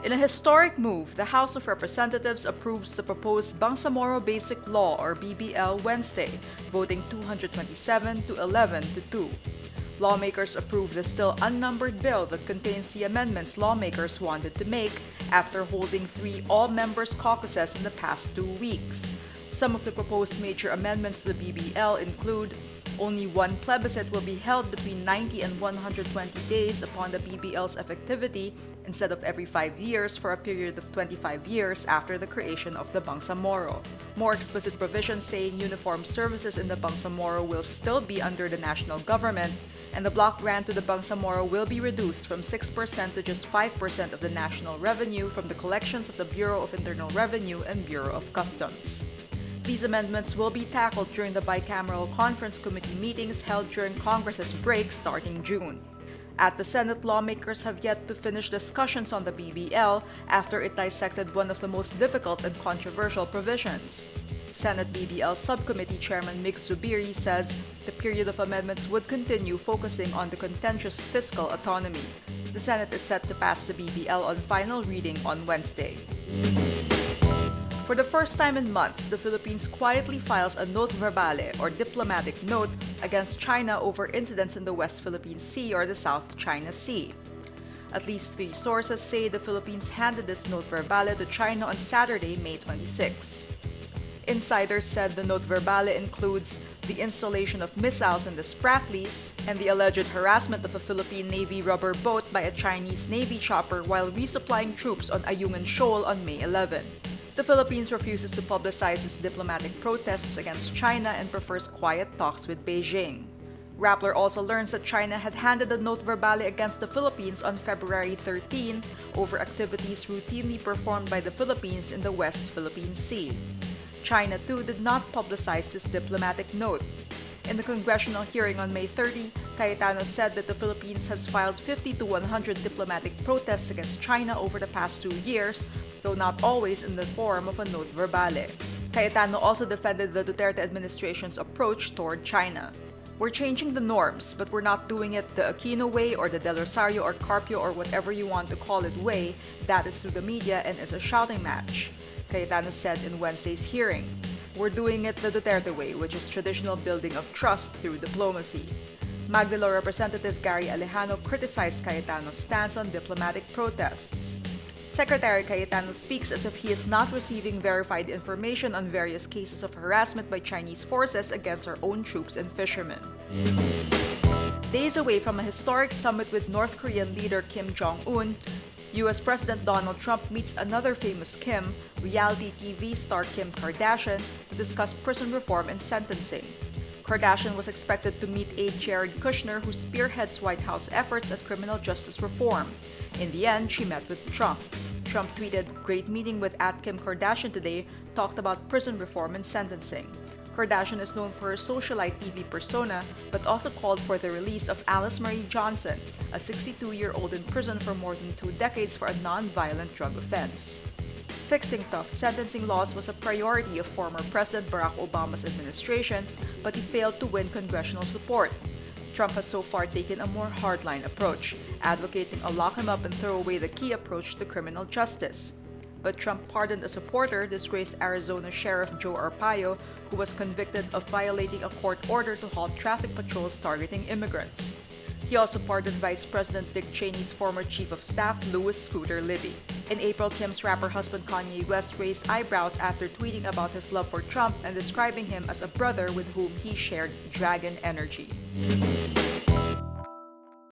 In a historic move, the House of Representatives approves the proposed Bangsamoro Basic Law or BBL Wednesday, voting 227 to 11 to 2. Lawmakers approved the still unnumbered bill that contains the amendments lawmakers wanted to make after holding 3 all-members caucuses in the past 2 weeks. Some of the proposed major amendments to the BBL include only one plebiscite will be held between 90 and 120 days upon the BBL's effectivity instead of every 5 years for a period of 25 years after the creation of the Bangsamoro. More explicit provisions saying uniformed services in the Bangsamoro will still be under the national government, and the block grant to the Bangsamoro will be reduced from 6% to just 5% of the national revenue from the collections of the Bureau of Internal Revenue and Bureau of Customs. These amendments will be tackled during the bicameral conference committee meetings held during Congress's break starting June. At the Senate, lawmakers have yet to finish discussions on the BBL after it dissected one of the most difficult and controversial provisions. Senate BBL Subcommittee Chairman Mig Zubiri says the period of amendments would continue focusing on the contentious fiscal autonomy. The Senate is set to pass the BBL on final reading on Wednesday. For the first time in months, the Philippines quietly files a note verbale or diplomatic note against China over incidents in the West Philippine Sea or the South China Sea. At least 3 sources say the Philippines handed this note verbale to China on Saturday, May 26. Insiders said the note verbale includes the installation of missiles in the Spratlys and the alleged harassment of a Philippine Navy rubber boat by a Chinese Navy chopper while resupplying troops on Ayungin Shoal on May 11. The Philippines refuses to publicize its diplomatic protests against China and prefers quiet talks with Beijing. Rappler also learns that China had handed a note verbale against the Philippines on February 13 over activities routinely performed by the Philippines in the West Philippine Sea. China, too, did not publicize this diplomatic note. In the congressional hearing on May 30, Cayetano said that the Philippines has filed 50 to 100 diplomatic protests against China over the past 2 years, though not always in the form of a note verbale. Cayetano also defended the Duterte administration's approach toward China. We're changing the norms, but we're not doing it the Aquino way or the Del Rosario or Carpio or whatever you want to call it way. That is through the media and is a shouting match, Cayetano said in Wednesday's hearing. We're doing it the Duterte way, which is traditional building of trust through diplomacy. Magdalo Representative Gary Alejano criticized Cayetano's stance on diplomatic protests. Secretary Cayetano speaks as if he is not receiving verified information on various cases of harassment by Chinese forces against our own troops and fishermen. Days away from a historic summit with North Korean leader Kim Jong-un, U.S. President Donald Trump meets another famous Kim, reality TV star Kim Kardashian, to discuss prison reform and sentencing. Kardashian was expected to meet aide Jared Kushner, who spearheads White House efforts at criminal justice reform. In the end, she met with Trump. Trump tweeted, "Great meeting with @Kim Kardashian today, talked about prison reform and sentencing." Kardashian is known for her socialite TV persona, but also called for the release of Alice Marie Johnson, a 62-year-old in prison for more than 2 decades for a non-violent drug offense. Fixing tough sentencing laws was a priority of former President Barack Obama's administration, but he failed to win congressional support. Trump has so far taken a more hardline approach, advocating a lock-him-up-and-throw-away-the-key approach to criminal justice. But Trump pardoned a supporter, disgraced Arizona Sheriff Joe Arpaio, who was convicted of violating a court order to halt traffic patrols targeting immigrants. He also pardoned Vice President Dick Cheney's former Chief of Staff, Louis Scooter Libby. In April, Kim's rapper husband Kanye West raised eyebrows after tweeting about his love for Trump and describing him as a brother with whom he shared dragon energy.